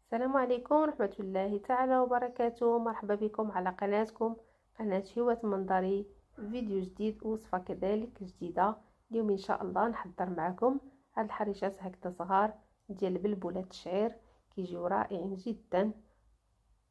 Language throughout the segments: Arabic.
السلام عليكم ورحمة الله تعالى وبركاته. مرحبا بكم على قناتكم قناة هوة منظري. فيديو جديد وصفة كذلك جديدة. اليوم ان شاء الله نحضر معكم هاد الحريشات هكذا صغار ديال بلبولات الشعير، كيجيو رائعين جدا،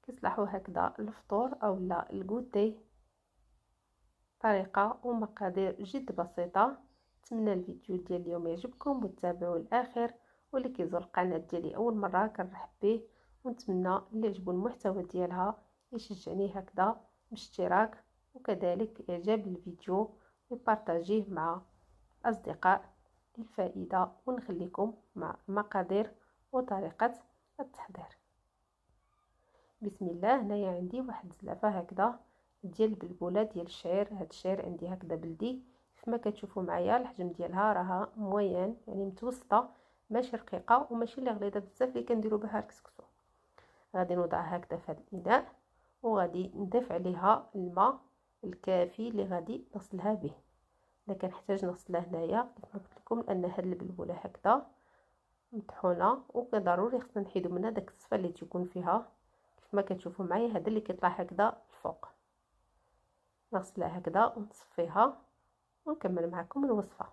كيصلحوا هكذا الفطور او لا الكوتي. طريقة ومقادير جد بسيطة. نتمنى الفيديو ديال اليوم يعجبكم وتتابعوا الاخر، واللي كيزور القناه ديالي اول مره كنرحب به، ونتمنى اللي عجبو المحتوى ديالها يشجعني هكذا باشتراك وكذلك اعجاب الفيديو ويبارطاجيه مع الاصدقاء للفائده. ونخليكم مع المقادير وطريقه التحضير. بسم الله. هنايا عندي واحد الزلافه هكذا ديال البلبوله ديال الشعير. هاد الشعير عندي هكذا بلدي، كما كتشوفوا معايا الحجم ديالها راها موين، يعني متوسطه، ماشي رقيقه وماشي اللي غليظه بزاف اللي كنديروا بها الكسكسو. غادي نوضعها هكذا في هذا الاناء، وغادي نضيف عليها الماء الكافي اللي غادي نغسلها به. الا كنحتاج نغسلها هنايا كيف ما قلت لكم، لان هاد البلبوله هكذا مطحونه وضروري خصنا نحيدو منها داك الصفا اللي تيكون فيها. كيف ما كتشوفوا معايا هذا اللي كيطلع هكذا الفوق. نغسلها هكذا ونصفيها ونكمل معكم الوصفه.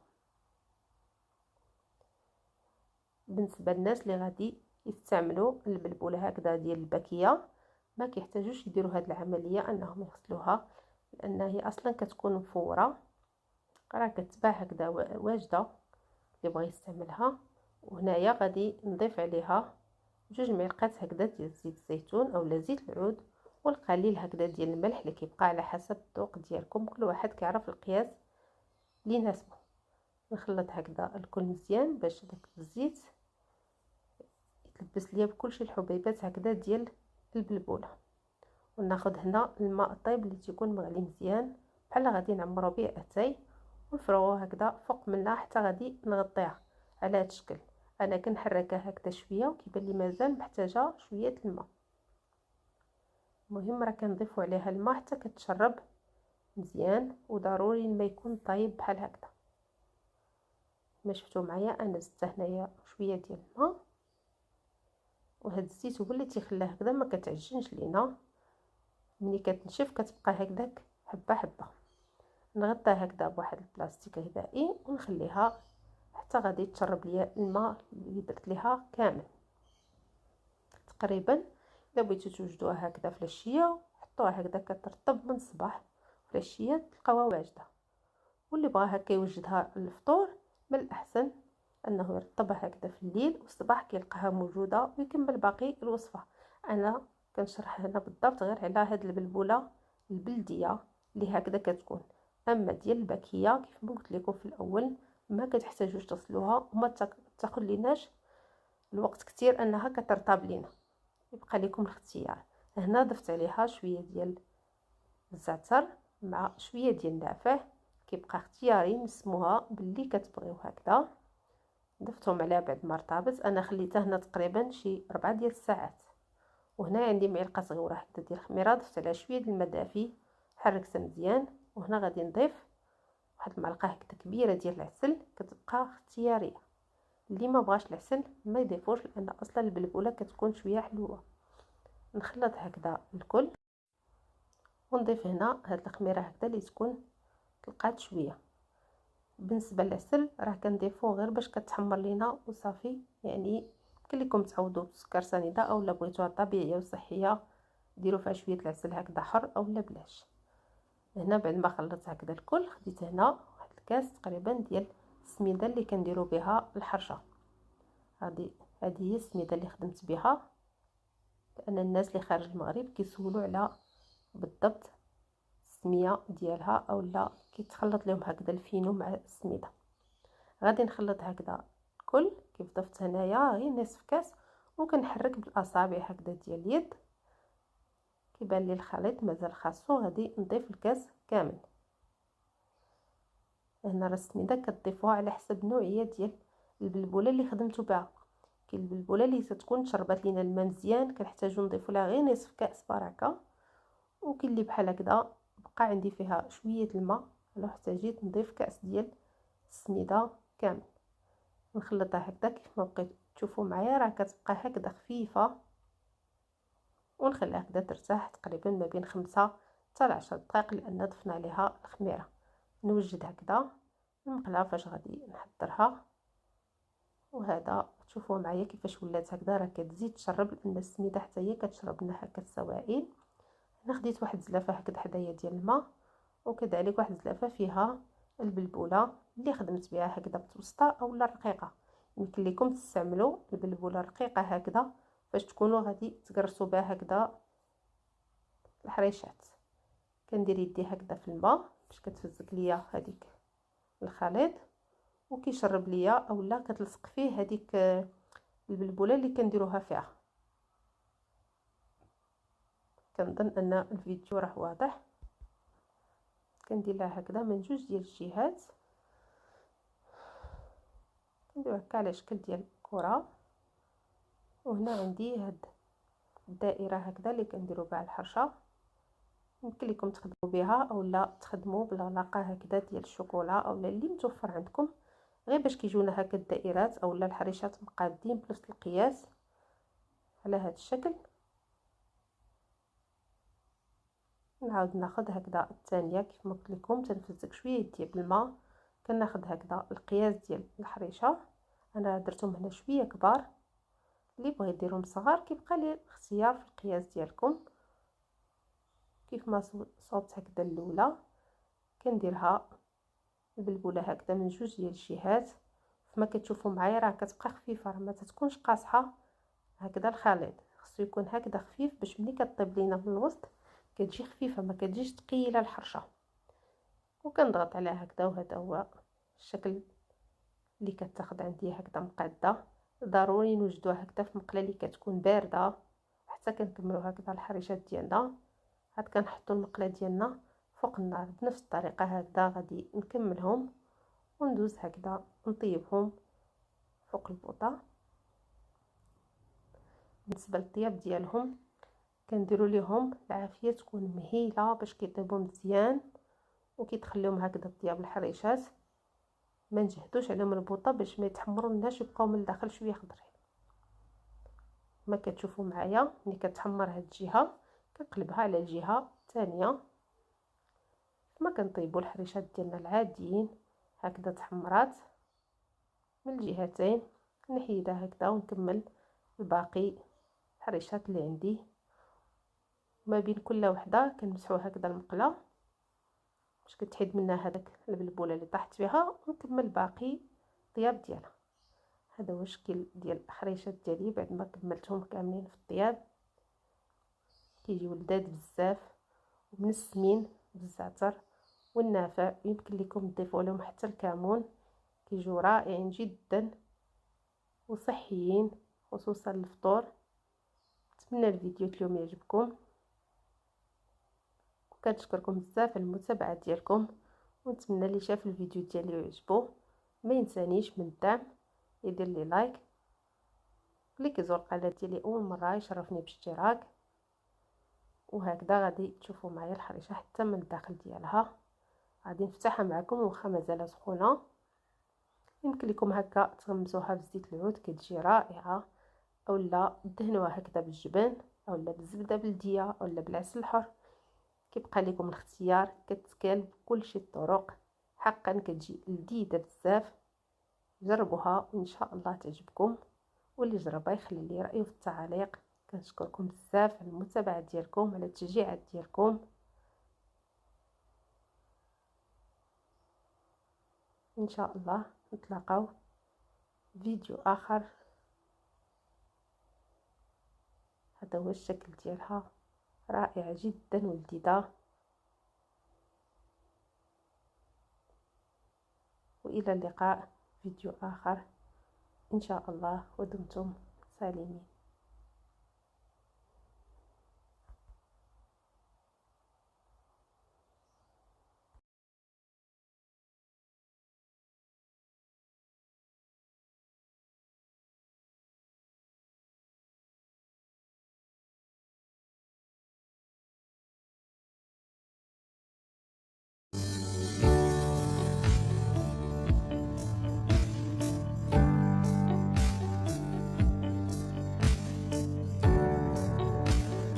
بالنسبه للناس اللي غادي يستعملوا البلبوله هكذا ديال الباكيه، ما كيحتاجوش يديروا هذه العمليه انهم يغسلوها، لان هي اصلا كتكون مفوره، راه كتباع هكذا واجده اللي بغى يستعملها. وهنايا غادي نضيف عليها 2 معلقات هكذا ديال زيت الزيتون اولا زيت العود، والقليل هكذا ديال الملح اللي كيبقى على حسب الذوق ديالكم، كل واحد كيعرف القياس اللي يناسبه. نخلط هكذا الكل مزيان باش داك الزيت يتلبس ليا بكلشي الحبيبات هكذا ديال البلبوله. وناخذ هنا الماء الطيب اللي تيكون مغلي مزيان، بحال غادي نعمرو به اتاي، ونفرغوه هكذا فوق منها حتى غادي نغطيها على هذا الشكل. انا كنحركها هكذا شويه وكيبان لي مازال محتاجه شويه الماء. المهم راه كنضيفوا عليها الماء حتى كتشرب مزيان، وضروري الماء يكون طايب بحال هكذا. ما شفتوا معايا انا زدت هنايا شويه ديال الماء، وهذا الزيت هو اللي تيخليه هكذا ما كتعجنش لينا. ملي كتنشف كتبقى هكذاك حبه حبه. نغطيها هكذا بواحد البلاستيك غذائي ونخليها حتى غادي تشرب ليا الماء اللي درت ليها كامل تقريبا. الا بغيتو توجدوها هكذا في العشيه حطوها هكذا كترطب من الصباح، في العشيه تلقاوها واجده. واللي بغى هكا يوجدها للفطور من الاحسن انه يرطبها هكذا في الليل، والصباح كيلقاها موجوده ويكمل باقي الوصفه. انا كنشرح هنا بالضبط غير على هاد البلبوله البلديه اللي هكذا كتكون. اما ديال الباكيه كيف ما قلت لكم في الاول ما كتحتاجوش تصلوها وما تاخذ ليناش الوقت كتير انها كترطب لينا، يبقى لكم الاختيار. هنا ضفت عليها شويه ديال الزعتر مع شويه ديال النعناع، كيبقى اختياري نسموها باللي كتبغيو هكذا. ضفتهم عليها بعد ما ارتبط. انا خليته هنا تقريبا شي 4 ديال الساعات. وهنا عندي معلقه صغيره هكذا ديال الخميره، ضفت عليها شويه ديال الماء دافي، حركتها مزيان. وهنا غادي نضيف واحد المعلقه هكذا كبيره ديال العسل، كتبقى اختياريه. اللي ما بغاش العسل ما يضيفوش، لان اصلا البلبوله كتكون شويه حلوه. نخلط هكذا الكل ونضيف هنا هاد الخميره هكذا اللي تكون طلقات شويه. بالنسبه للعسل راه كنضيفوه غير باش كتحمر لينا وصافي، يعني يمكن لكم تعوضوا بسكر سنيده اولا بغيتوها طبيعيه وصحيه ديروا فيها شويه العسل هكذا حر اولا بلاش. هنا بعد ما خلطت هكذا الكل خديت هنا واحد الكاس تقريبا ديال السميده اللي كنديروا بها الحرشه. هذه هي السميده اللي خدمت بها، لان الناس اللي خارج المغرب كيسولوا على بالضبط السميه ديالها اولا كيتخلط لهم هكذا الفينو مع السميده. غادي نخلط هكذا الكل كيف ضفت هنايا غير نصف كاس، وكنحرك بالاصابع هكذا ديال اليد. كيبان لي الخليط مازال خاصو، غادي نضيف الكاس كامل. هنا راه السميده كتضيفوها على حسب النوعيه ديال البلبوله اللي خدمتو بها. كاين البلبوله اللي تتكون شربات لينا الماء مزيان كنحتاجو نضيفو لها غير نصف كاس بركه، وكاين اللي بحال هكذا بقى عندي فيها شويه الماء، لو احتاجيت نضيف كاس ديال السميده كامل. نخلطها هكذا كيف ما بقيت تشوفوا معايا، راه كتبقى هكذا خفيفه ونخليها هكذا ترتاح تقريبا ما بين 5 حتى 10 دقائق، لان ضفنا عليها الخميره. نوجد هكذا المقله فاش غادي نحضرها، وهذا تشوفوا معايا كيفاش ولات هكذا، راه كتزيد تشرب لان السميده حتى هي كتشرب لنا هكا السوائل. انا خديت واحد الزلافه هكذا حدايا ديال الماء، وكذلك واحد الزلافه فيها البلبوله اللي خدمت بها هكذا متوسطه اولا رقيقه. يمكن لكم تستعملوا البلبوله رقيقه هكذا باش تكونوا غادي تقرصوا بها هكذا الحريشات. كندير يدي هكذا في الماء باش كتفزك ليا هذيك الخليط، وكيشرب ليا اولا كتلصق فيه هذيك البلبوله اللي كنديروها فيها. كنظن ان الفيديو راه واضح. كندير لها هكذا من جوج ديال الجهات، كندير هكا على شكل ديال كره. وهنا عندي هاد الدائره هكذا اللي كنديروا بها الحرشه. يمكن لكم تخدموا بها اولا تخدموا بالعلاقه هكذا ديال الشوكولا اولا اللي متوفر عندكم، غير باش كيجونا هكا الدائرات اولا الحريشات مقادين بنفس القياس على هذا الشكل. نعاود ناخذ هكذا الثانيه كيف ما قلت لكم، تنفزك شويه ديال الماء، كناخذ هكذا القياس ديال الحريشه. انا درتهم هنا شويه كبار، اللي بغى يديرهم صغار كيبقى ليه الاختيار في القياس ديالكم. كيف ما صوبت هكذا الاولى كنديرها البلبوله هكذا من جوج ديال الجهات. كما كتشوفوا معايا راه كتبقى خفيفه، راه ما تكونش قاصحه هكذا. الخليط خصو يكون هكذا خفيف باش ملي كطيب لينا من الوسط كتجي خفيفه، ما كتجيش ثقيله الحرشه. وكنضغط عليها هكذا، وهذا هو الشكل اللي كتاخد عندي هكذا مقاده. ضروري نوجدوها هكذا في مقله اللي كتكون بارده حتى كنكملوا هكذا الحريشات ديالنا. عاد كنحطوا المقله ديالنا فوق النار بنفس الطريقه هكذا، غادي نكملهم وندوز هكذا نطيبهم فوق البوطه. بالنسبه للطياب ديالهم كنديروا ليهم العافيه تكون مهيله باش كيطيبوا مزيان، وكيتخليهم هكذا طياب الحريشات. ما نجهدوش عليهم البوطه باش ما يتحمروناش، يبقاو من الداخل شويه خضرين. ما كتشوفوا معايا ملي كتحمر هاد الجهه كنقلبها على الجهه الثانيه. ما كنطيبوا الحريشات ديالنا العاديين هكذا تحمرات من الجهتين، نحيدها هكذا ونكمل الباقي الحريشات اللي عندي. ما بين كل وحده كنمسحوا هكذا المقله باش كتحيد منها هذاك البلبوله اللي طاحت فيها، ونكمل باقي الطياب ديالها. هذا هو الشكل ديال الحريشات ديالي بعد ما كملتهم كاملين في الطياب. كيجيو لذاذ بزاف ومن السمين بالزعتر والنافع. يمكن لكم تضيفوا لهم حتى الكمون، كيجيو رائعين جدا وصحيين خصوصا للفطور. نتمنى الفيديو اليوم يعجبكم، وكنشكركم بزاف على المتابعه ديالكم، ونتمنى اللي شاف الفيديو ديالي ويعجبو ما ينسانيش من الدعم، يدير لي لايك، اللي كيزور القناه ديالي اول مره يشرفني باشتراك. وهكذا غادي تشوفوا معايا الحريشه حتى من الداخل ديالها. غادي نفتحها معكم واخا مازال سخونه. يمكن لكم هكا تغمسوها بزيت العود كتجي رائعه، اولا دهنوها هكذا بالجبن اولا بالزبده بلديه اولا بالعسل الحر. كيبقى لكم الاختيار، كتكال بكلشي الطرق. حقا كتجي لذيذه بزاف. جربوها وان شاء الله تعجبكم، واللي جربها يخلي لي رايه في التعاليق. كنشكركم بزاف على المتابعه ديالكم، على التشجيعات ديالكم. ان شاء الله نتلاقاو فيديو اخر. هذا هو الشكل ديالها، رائعه جدا ولذيذه. والى اللقاء فيديو اخر ان شاء الله، ودمتم سالمين.